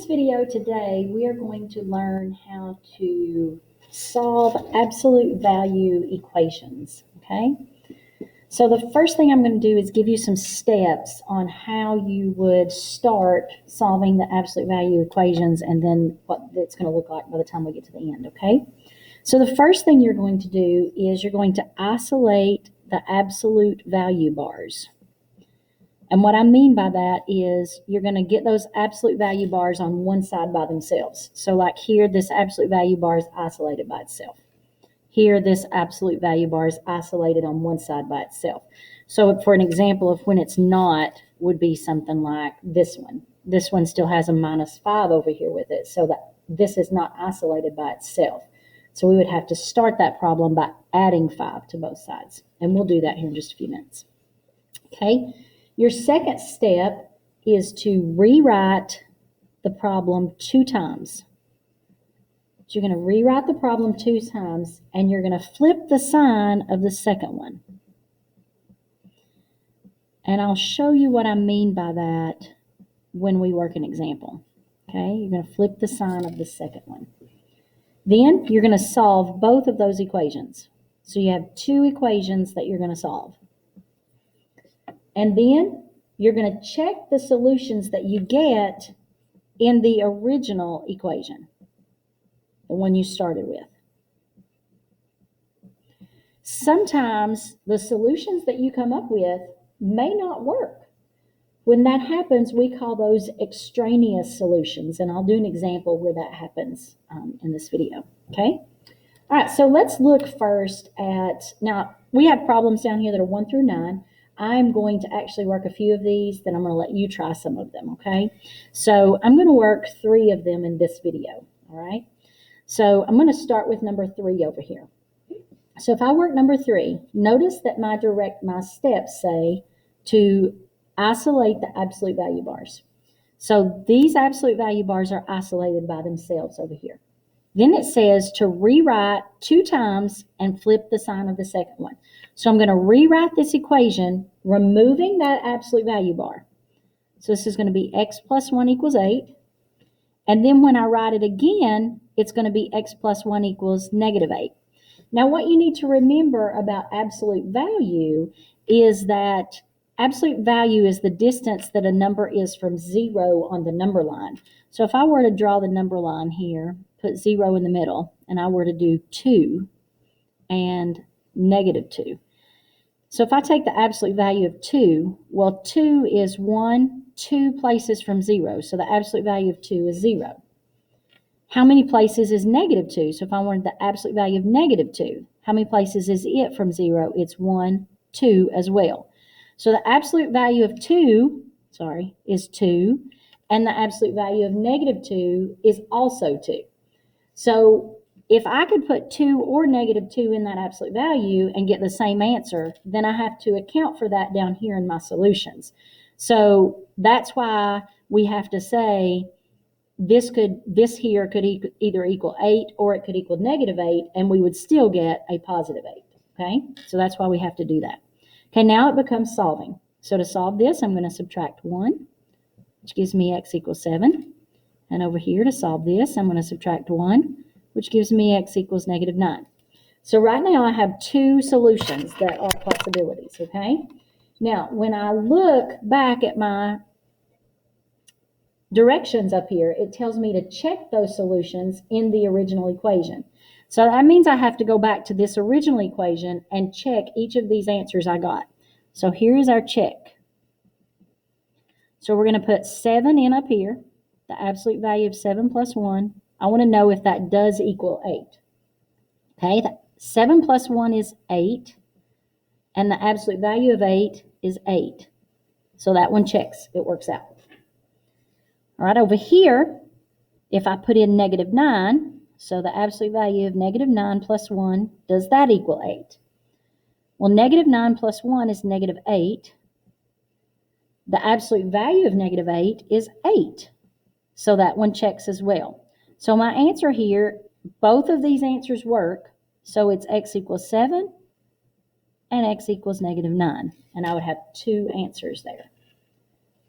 this video today, we are going to learn how to solve absolute value equations, okay? So the first thing I'm going to do is give you some steps on how you would start solving the absolute value equations and then what it's going to look like by the time we get to the end, okay? So the first thing you're going to do is you're going to isolate the absolute value bars. And what I mean by that is you're going to get those absolute value bars on one side by themselves. So like here, this absolute value bar is isolated by itself. Here, this absolute value bar is isolated on one side by itself. So for an example of when it's not, would be something like this one. This one still has a -5 over here with it, so that this is not isolated by itself. So we would have to start that problem by adding 5 to both sides. And we'll do that here in just a few minutes. Okay. Your second step is to rewrite the problem 2 times. So you're going to rewrite the problem 2 times, and you're going to flip the sign of the second one. And I'll show you what I mean by that when we work an example. Okay, you're going to flip the sign of the second one. Then you're going to solve both of those equations. So you have 2 equations that you're going to solve. And then you're going to check the solutions that you get in the original equation, the one you started with. Sometimes the solutions that you come up with may not work. When that happens, we call those extraneous solutions, and I'll do an example where that happens in this video, okay? All right, so let's look first at, now we have problems down here that are 1 through 9. I'm going to actually work a few of these, then I'm going to let you try some of them, okay? So I'm going to work 3 of them in this video, all right? So I'm going to start with number 3 over here. So if I work number 3, notice that my steps say to isolate the absolute value bars. So these absolute value bars are isolated by themselves over here. Then it says to rewrite 2 times and flip the sign of the second one. So I'm going to rewrite this equation, removing that absolute value bar. So this is going to be x plus 1 equals 8. And then when I write it again, it's going to be x plus 1 equals -8. Now what you need to remember about absolute value is that absolute value is the distance that a number is from 0 on the number line. So if I were to draw the number line here, put 0 in the middle, and I were to do 2 and -2. So if I take the absolute value of 2, well, 2 is 2 places from 0. So the absolute value of 2 is 0. How many places is -2? So if I wanted the absolute value of -2, how many places is it from 0? It's 1, 2 as well. So the absolute value of 2, is 2, and the absolute value of -2 is also 2. So if I could put 2 or -2 in that absolute value and get the same answer, then I have to account for that down here in my solutions. So that's why we have to say this here could either equal 8 or it could equal -8, and we would still get a +8, okay? So that's why we have to do that. Okay, now it becomes solving. So to solve this, I'm going to subtract 1, which gives me x equals 7. And over here to solve this, I'm going to subtract 1, which gives me x equals -9. So right now I have 2 solutions that are possibilities, okay? Now, when I look back at my directions up here, it tells me to check those solutions in the original equation. So that means I have to go back to this original equation and check each of these answers I got. So here is our check. So we're going to put 7 in up here, the absolute value of 7 plus 1. I want to know if that does equal 8. Okay, 7 plus 1 is 8, and the absolute value of 8 is 8. So that one checks, it works out. All right, over here, if I put in -9, so the absolute value of -9 plus 1, does that equal 8? Well, -9 plus 1 is -8. The absolute value of -8 is 8. So that one checks as well. So my answer here, both of these answers work. So it's x equals 7 and x equals -9. And I would have 2 answers there.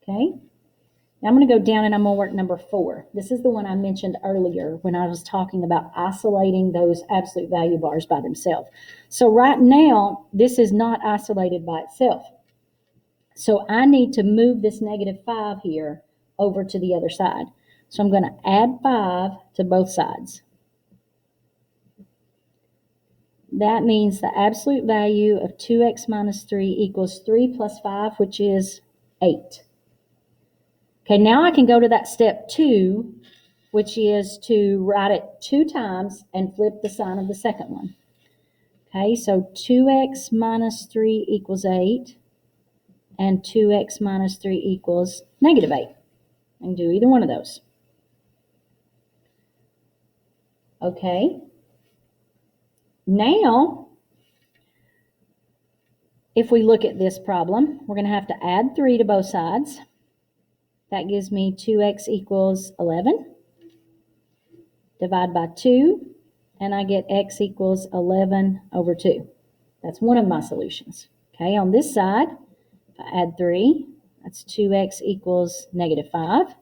Okay? Now I'm going to go down and I'm going to work number 4. This is the one I mentioned earlier when I was talking about isolating those absolute value bars by themselves. So right now, this is not isolated by itself. So I need to move this -5 here over to the other side. So I'm going to add 5 to both sides. That means the absolute value of 2x minus 3 equals 3 plus 5, which is 8. Okay, now I can go to that step 2, which is to write it 2 times and flip the sign of the second one. Okay, so 2x minus 3 equals 8, and 2x minus 3 equals -8. I can do either one of those. Okay. Now, if we look at this problem, we're going to have to add 3 to both sides. That gives me 2x equals 11. Divide by 2, and I get x equals 11 over 2. That's one of my solutions. Okay, on this side, if I add 3, that's 2x equals -5.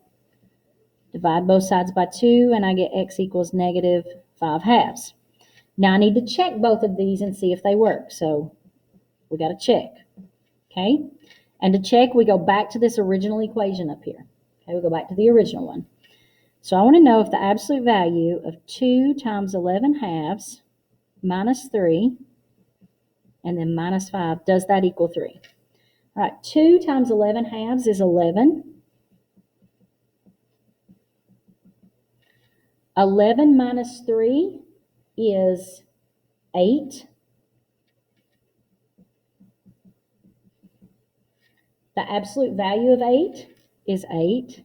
Divide both sides by 2, and I get x equals -5/2. Now I need to check both of these and see if they work. So we got to check. Okay, and to check, we go back to this original equation up here. Okay, we go back to the original one. So I want to know if the absolute value of 2 times 11/2 minus 3 and then minus 5, does that equal 3? All right, 2 times 11/2 is 11. 11 minus 3 is 8. The absolute value of 8 is 8.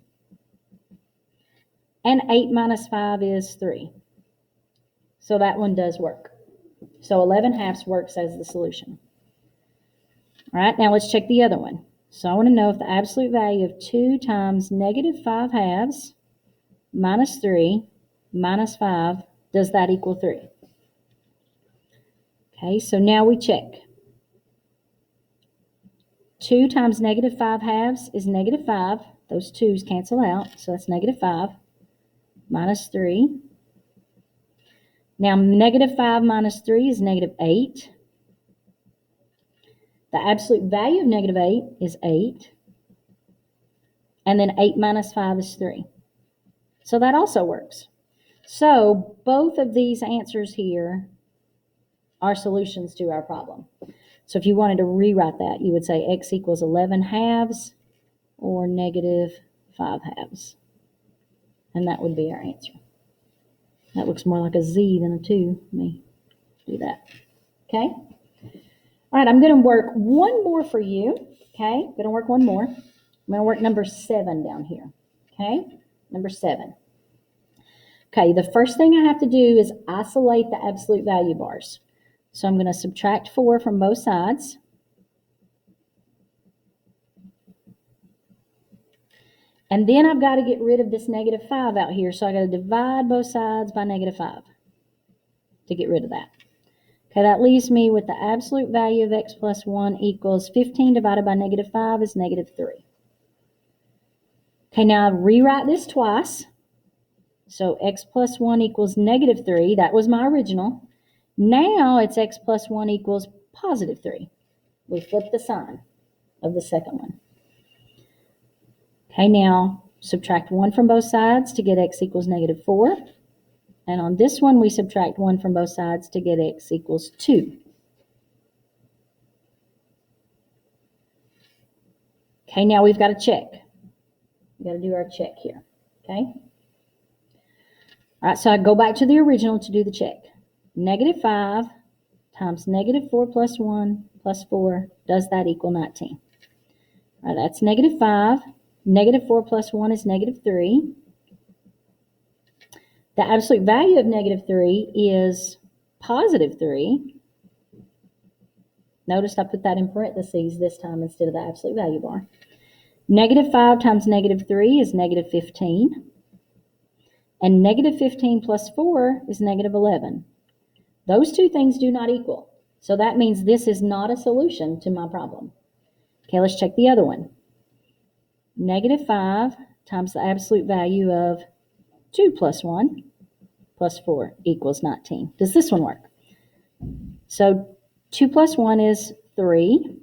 And 8 minus 5 is 3. So that one does work. So 11/2 works as the solution. All right, now let's check the other one. So I want to know if the absolute value of 2 times -5/2 minus 3 minus 5, does that equal 3? Okay, so now we check. 2 times -5/2 is -5. Those 2's cancel out, so that's -5 minus 3. Now, -5 minus 3 is -8. The absolute value of -8 is 8. And then 8 minus 5 is 3. So that also works. So both of these answers here are solutions to our problem. So if you wanted to rewrite that, you would say x equals 11/2 or -5/2. And that would be our answer. That looks more like a Z than a 2. Let me do that. Okay? All right, I'm going to work one more for you. Okay? I'm going to work one more. I'm going to work number 7 down here. Okay? Number 7. Okay, the first thing I have to do is isolate the absolute value bars. So I'm going to subtract 4 from both sides. And then I've got to get rid of this -5 out here. So I got to divide both sides by -5 to get rid of that. Okay, that leaves me with the absolute value of x plus 1 equals 15 divided by -5 is -3. Okay, now I rewrite this twice. So x plus 1 equals -3. That was my original. Now it's x plus 1 equals +3. We flip the sign of the second one. Okay, now subtract 1 from both sides to get x equals -4. And on this one, we subtract 1 from both sides to get x equals 2. Okay, now we've got to check. We've got to do our check here. Okay? All right, so I go back to the original to do the check. -5 times -4 plus 1 plus 4, does that equal 19? All right, that's -5. -4 plus 1 is -3. The absolute value of -3 is +3. Notice I put that in parentheses this time instead of the absolute value bar. -5 times -3 is -15. And -15 plus 4 is -11. Those two things do not equal. So that means this is not a solution to my problem. Okay, let's check the other one. -5 times the absolute value of 2 plus 1 plus 4 equals 19. Does this one work? So 2 plus 1 is 3.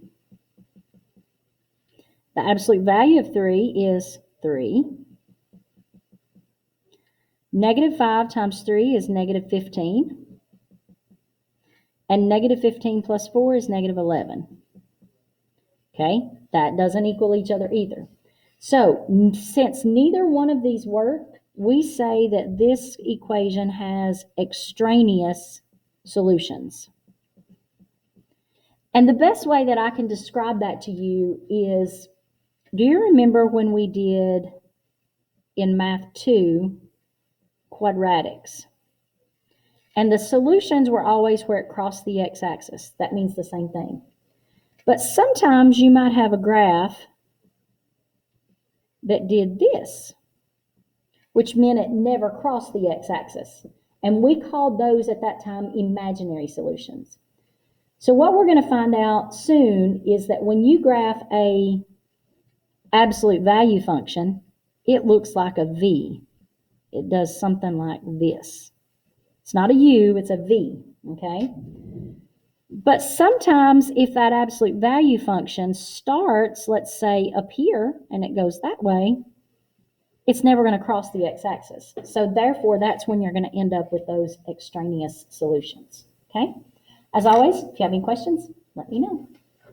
The absolute value of 3 is 3. Negative 5 times 3 is negative 15. And negative 15 plus 4 is negative 11. Okay, that doesn't equal each other either. So since neither one of these work, we say that this equation has extraneous solutions. And the best way that I can describe that to you is, do you remember when we did in Math 2 quadratics? And the solutions were always where it crossed the x-axis. That means the same thing. But sometimes you might have a graph that did this, which meant it never crossed the x-axis. And we called those at that time imaginary solutions. So what we're going to find out soon is that when you graph a absolute value function, it looks like a V. It does something like this. It's not a U, it's a V, okay? But sometimes if that absolute value function starts, let's say, up here, and it goes that way, it's never going to cross the x-axis. So therefore, that's when you're going to end up with those extraneous solutions, okay? As always, if you have any questions, let me know.